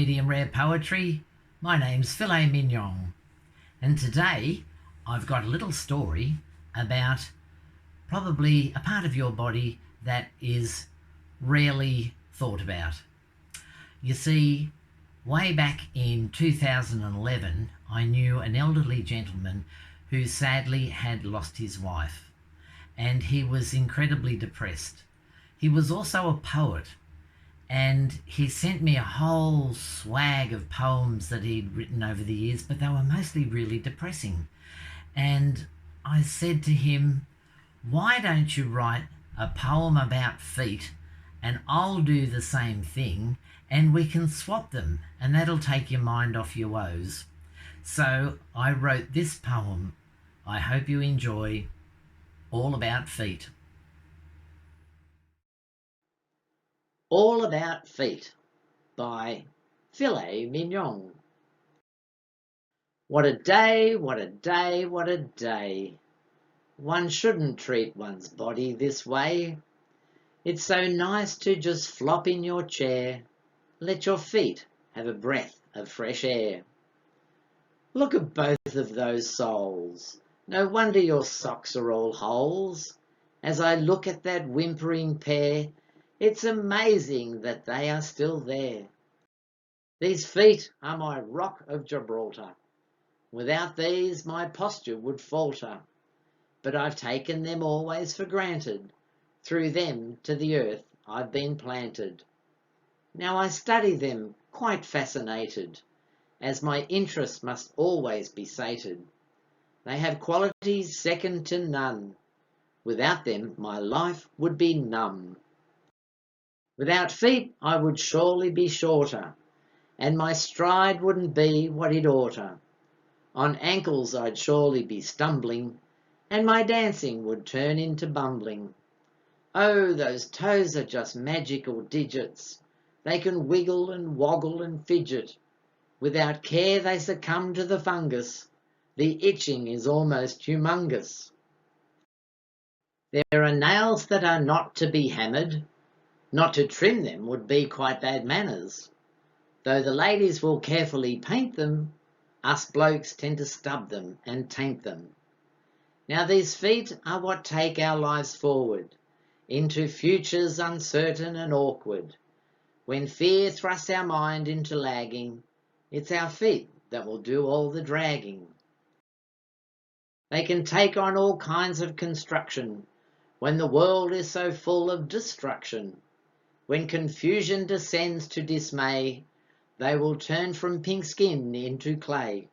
Medium Rare Poetry. My name's Filet Mignon, and today I've got a little story about probably a part of your body that is rarely thought about. You see, way back in 2011, I knew an elderly gentleman who sadly had lost his wife, and he was incredibly depressed. He was also a poet, and he sent me a whole swag of poems that he'd written over the years, but they were mostly really depressing. And I said to him, why don't you write a poem about feet and I'll do the same thing and we can swap them and that'll take your mind off your woes. So I wrote this poem. I hope you enjoy. All About Feet. All About Feet by Filet Mignon. What a day, what a day, what a day. One shouldn't treat one's body this way. It's so nice to just flop in your chair. Let your feet have a breath of fresh air. Look at both of those soles. No wonder your socks are all holes. As I look at that whimpering pair, it's amazing that they are still there. These feet are my rock of Gibraltar. Without these, my posture would falter. But I've taken them always for granted. Through them to the earth I've been planted. Now I study them quite fascinated, as my interest must always be sated. They have qualities second to none. Without them my life would be numb. Without feet I would surely be shorter, and my stride wouldn't be what it oughter. On ankles I'd surely be stumbling, and my dancing would turn into bumbling. Oh, those toes are just magical digits. They can wiggle and woggle and fidget. Without care they succumb to the fungus. The itching is almost humongous. There are nails that are not to be hammered. Not to trim them would be quite bad manners. Though the ladies will carefully paint them, us blokes tend to stub them and taint them. Now these feet are what take our lives forward, into futures uncertain and awkward. When fear thrusts our mind into lagging, it's our feet that will do all the dragging. They can take on all kinds of construction, when the world is so full of destruction. When confusion descends to dismay, they will turn from pink skin into clay.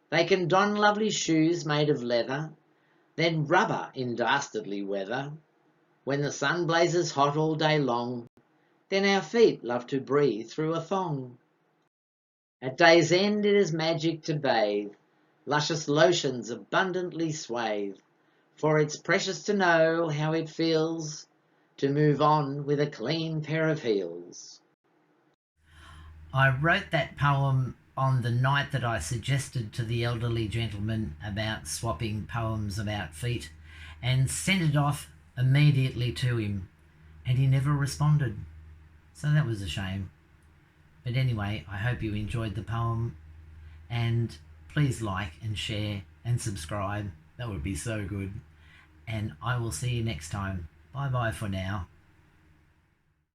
They can don lovely shoes made of leather, then rubber in dastardly weather. When the sun blazes hot all day long, then our feet love to breathe through a thong. At day's end it is magic to bathe, luscious lotions abundantly swathe, for it's precious to know how it feels to move on with a clean pair of heels. I wrote that poem on the night that I suggested to the elderly gentleman about swapping poems about feet, and sent it off immediately to him, and he never responded. So that was a shame. But anyway, I hope you enjoyed the poem, and please like and share and subscribe. That would be so good. And I will see you next time. Bye bye for now.